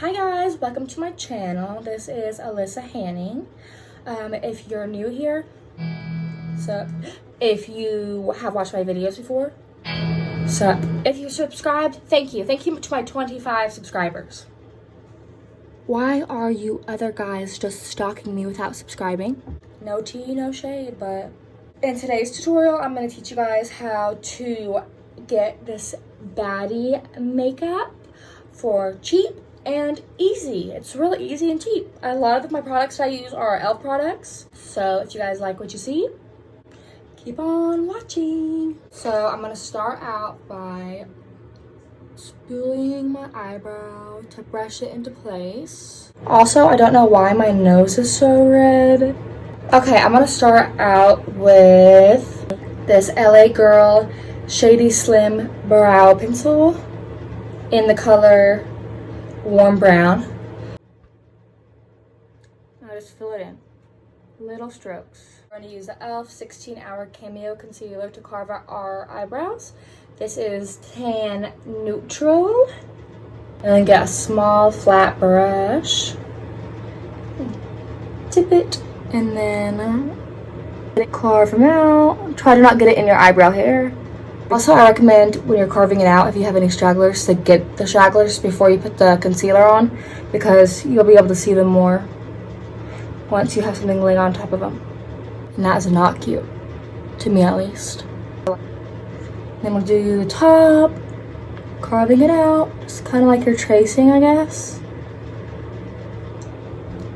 Hi guys, welcome to my channel. This is Alyssa Hanning. If you're new here, so if you have watched my videos before, so if you subscribed, thank you. Thank you to my 25 subscribers. Why are you other guys just stalking me without subscribing? No tea, no shade, but in today's tutorial, I'm going to teach you guys how to get this Baddie makeup for cheap and easy. It's really easy and cheap. A lot of my products I use are e.l.f. products. So if you guys like what you see, keep on watching. So I'm gonna start out by spooling my eyebrow to brush it into place. Also, I don't know why my nose is so red. Okay, I'm gonna start out with this LA Girl Shady Slim Brow Pencil in the color warm brown. Now just fill it in. Little strokes. We're going to use the e.l.f. 16-Hour Cameo Concealer to carve out our eyebrows. This is tan neutral. And then get a small flat brush. Tip it. And then carve them out. Try to not get it in your eyebrow hair. Also, I recommend when you're carving it out, if you have any stragglers, to get the stragglers before you put the concealer on, because you'll be able to see them more once you have something laying on top of them. And that is not cute, to me at least. Then we'll do the top, carving it out, just kind of like you're tracing, I guess.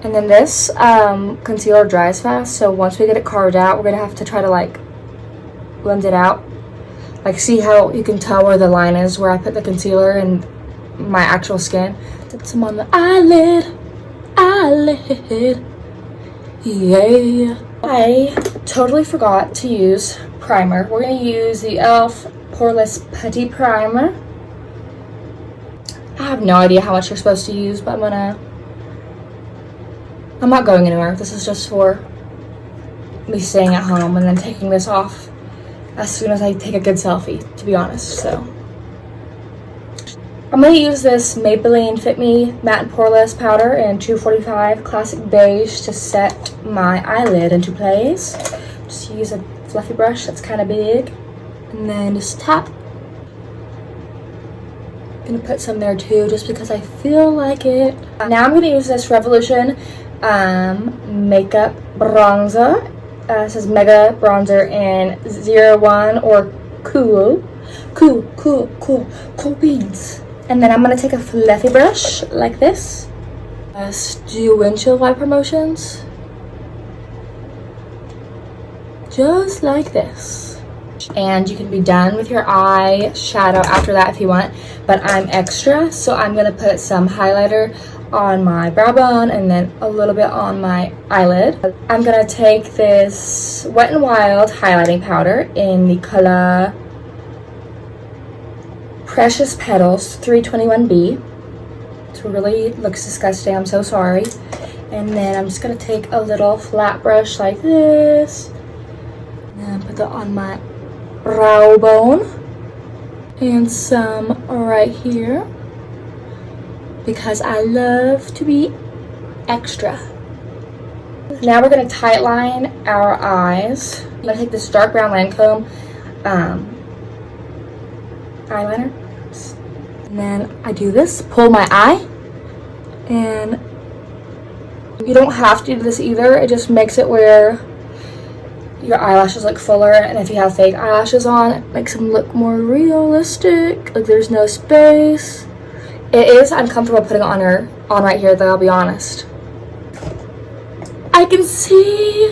And then this concealer dries fast, so once we get it carved out, we're going to have to try to like blend it out. Like, see how you can tell where the line is where I put the concealer and my actual skin. Put some on the eyelid. Yeah. I totally forgot to use primer. We're going to use the e.l.f. Poreless Putty Primer. I have no idea how much you're supposed to use, but I'm not going anywhere. This is just for me staying at home and then taking this off as soon as I take a good selfie, to be honest. So I'm going to use this Maybelline Fit Me Matte and Poreless Powder in 245 Classic Beige to set my eyelid into place. Just use a fluffy brush that's kind of big. And then just tap. I'm going to put some there too, just because I feel like it. Now I'm going to use this Revolution Makeup Bronzer. It says Mega Bronzer in 01 or Cool Beans. And then I'm going to take a fluffy brush like this. Just do windshield wiper motions. Just like this. And you can be done with your eye shadow after that if you want. But I'm extra, so I'm going to put some highlighter on my brow bone and then a little bit on my eyelid. I'm gonna take this Wet n Wild highlighting powder in the color Precious Petals 321B. It really looks disgusting, I'm so sorry. And then I'm just gonna take a little flat brush like this and put that on my brow bone and some right here, because I love to be extra. Now we're going to tight line our eyes. I'm going to take this dark brown Lancome eyeliner. And then I do this, pull my eye. And you don't have to do this either. It just makes it where your eyelashes look fuller. And if you have fake eyelashes on, it makes them look more realistic. Like there's no space. It is uncomfortable putting it on right here, though, I'll be honest. I can see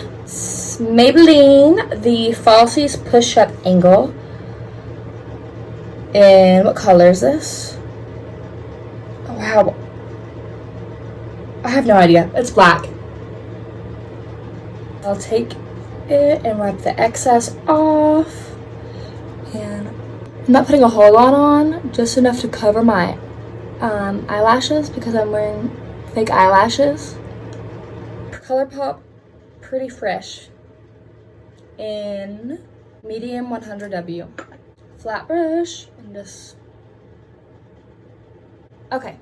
Maybelline, the Falsies Push-Up Angle. And what color is this? Oh, wow. I have no idea. It's black. I'll take it and wipe the excess off. And I'm not putting a whole lot on, just enough to cover my eyelashes, because I'm wearing fake eyelashes. ColourPop Pretty Fresh in medium 100W. Flat brush and just okay.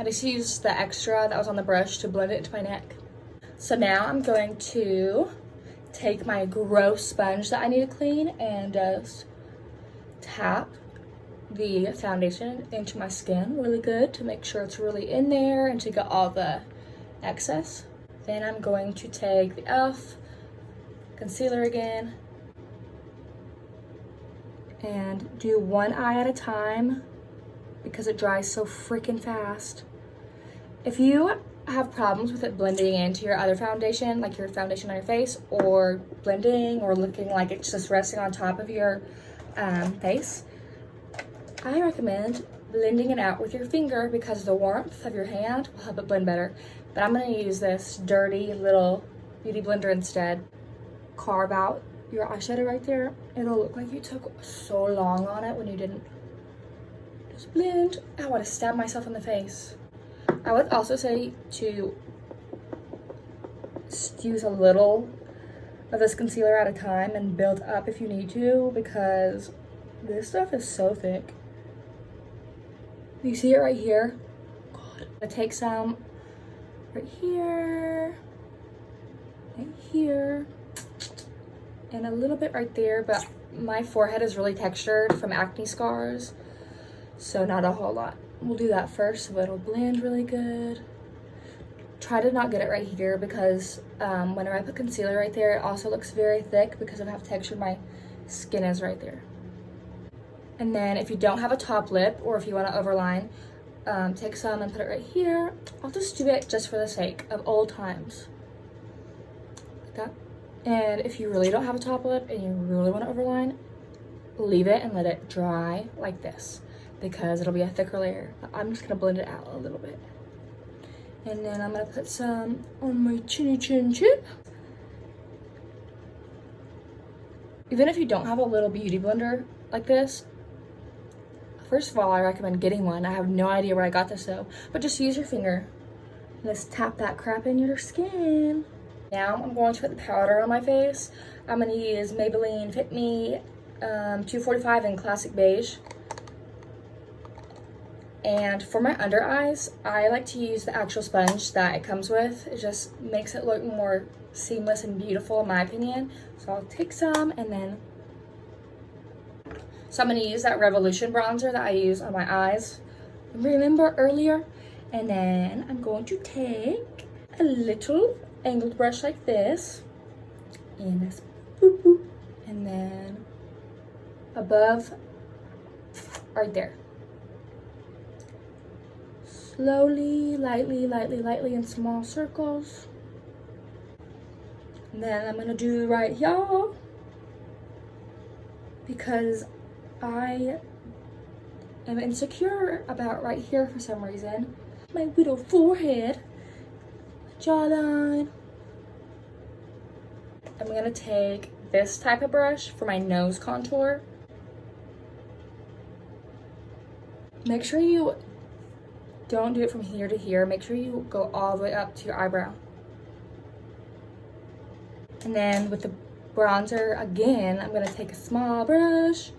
I just used the extra that was on the brush to blend it into my neck. So now I'm going to take my gross sponge that I need to clean and just tap the foundation into my skin really good to make sure it's really in there and to get all the excess. Then I'm going to take the e.l.f. concealer again and do one eye at a time because it dries so freaking fast. If you have problems with it blending into your other foundation, like your foundation on your face, or blending or looking like it's just resting on top of your face, I recommend blending it out with your finger because the warmth of your hand will help it blend better. But I'm going to use this dirty little beauty blender instead. Carve out your eyeshadow right there. It'll look like you took so long on it when you didn't. Just blend. I want to stab myself in the face. I would also say to use a little of this concealer at a time and build up if you need to, because this stuff is so thick. You see it right here? God. I take some right here, and a little bit right there, but my forehead is really textured from acne scars, so not a whole lot. We'll do that first so it'll blend really good. Try to not get it right here because whenever I put concealer right there, it also looks very thick because of how textured my skin is right there. And then if you don't have a top lip or if you want to overline, take some and put it right here. I'll just do it just for the sake of old times. Like that. And if you really don't have a top lip and you really want to overline, leave it and let it dry like this, because it'll be a thicker layer. I'm just gonna blend it out a little bit. And then I'm gonna put some on my chinny chin chin. Even if you don't have a little beauty blender like this, first of all, I recommend getting one. I have no idea where I got this though, but just use your finger. Just tap that crap in your skin. Now I'm going to put the powder on my face. I'm gonna use Maybelline Fit Me 245 in Classic Beige. And for my under eyes, I like to use the actual sponge that it comes with. It just makes it look more seamless and beautiful in my opinion. So I'll take some and then... So I'm going to use that Revolution bronzer that I use on my eyes, remember earlier? And then I'm going to take a little angled brush like this. And this, boop, boop, and then above, right there. Slowly, lightly in small circles. And then I'm gonna do right here because I am insecure about right here for some reason. My little forehead, jawline. I'm gonna take this type of brush for my nose contour. Make sure you don't do it from here to here. Make sure you go all the way up to your eyebrow. And then with the bronzer, again, I'm gonna take a small brush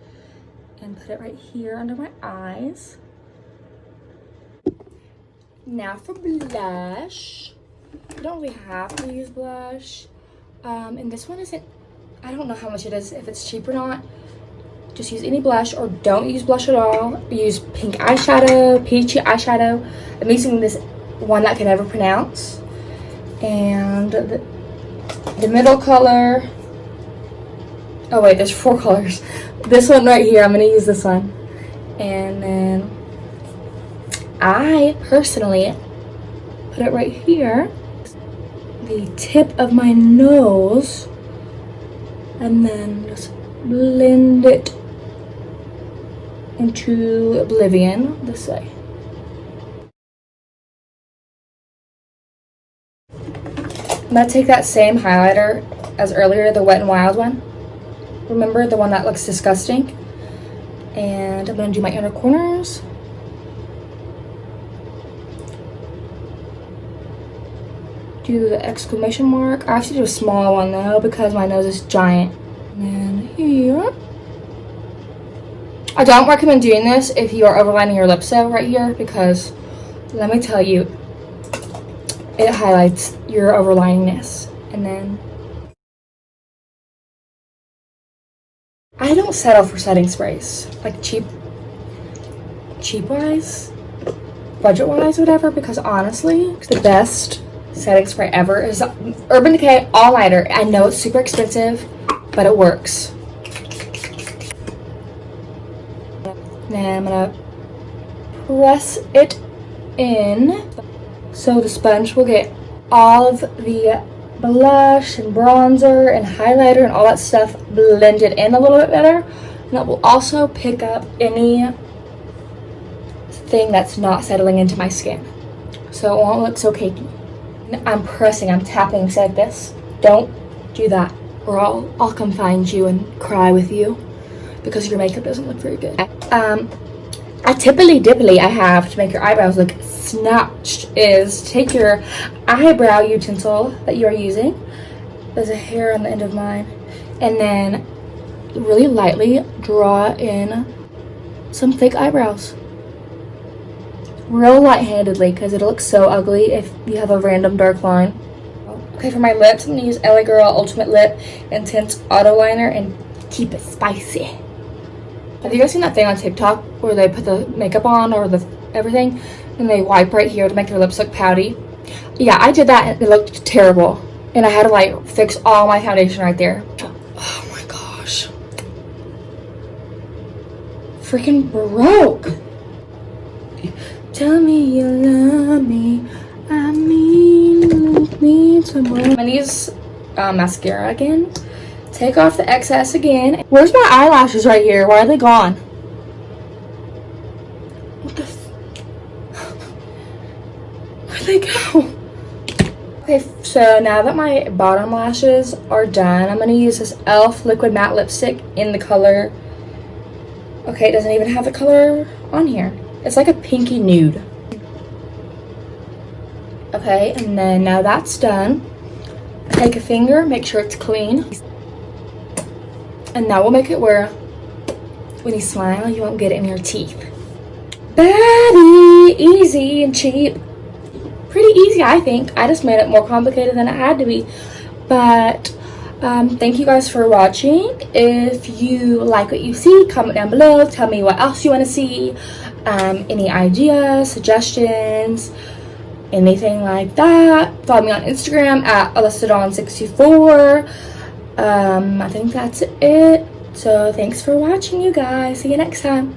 and put it right here under my eyes. Now for blush. You don't really have to use blush. And this one isn't, I don't know how much it is, if it's cheap or not. Just use any blush or don't use blush at all. Use pink eyeshadow, peachy eyeshadow. I'm using this one that I can never pronounce. And the middle color. Oh wait, there's 4 colors. This one right here, I'm gonna use this one. And then I personally put it right here, the tip of my nose, and then just blend it into oblivion this way. I'm gonna take that same highlighter as earlier, the Wet n Wild one. Remember the one that looks disgusting? And I'm gonna do my inner corners. Do the exclamation mark. I have to do a small one though because my nose is giant. And then here. I don't recommend doing this if you are overlining your lips though right here because let me tell you, it highlights your overliningness. And then I don't settle for setting sprays, like cheap wise, budget wise, whatever, because honestly, the best setting spray ever is Urban Decay All Nighter. I know it's super expensive, but it works. Then I'm gonna press it in so the sponge will get all of the blush and bronzer and highlighter and all that stuff blended in a little bit better, and that will also pick up anything that's not settling into my skin, so it won't look so cakey. I'm pressing, I'm tapping just like this. Don't do that, or I'll come find you and cry with you because your makeup doesn't look very good. A tippily I have to make your eyebrows look snatched is take your eyebrow utensil that you are using. There's a hair on the end of mine, and then really lightly draw in some fake eyebrows, real light-handedly, because it'll look so ugly if you have a random dark line. Okay, for my lips, I'm gonna use LA Girl Ultimate Lip Intense Auto Liner and keep it spicy. Have you guys seen that thing on TikTok where they put the makeup on or the everything and they wipe right here to make their lips look pouty? Yeah, I did that and it looked terrible. And I had to like fix all my foundation right there. Oh my gosh. Freaking broke. Tell me you love me. I mean, need someone. I'm gonna use mascara again. Take off the excess again. Where's my eyelashes right here? Why are they gone? What the where'd they go? Okay, so now that my bottom lashes are done, I'm gonna use this e.l.f. liquid matte lipstick in the color. Okay, it doesn't even have the color on here. It's like a pinky nude. Okay, and then now that's done, take a finger, make sure it's clean. And that will make it where when you smile, you won't get it in your teeth. Baddie, easy and cheap. Pretty easy, I think. I just made it more complicated than it had to be. But thank you guys for watching. If you like what you see, comment down below. Tell me what else you want to see. Any ideas, suggestions, anything like that. Follow me on Instagram at AlyssaDawn64. I think that's it. So thanks for watching, you guys. See you next time.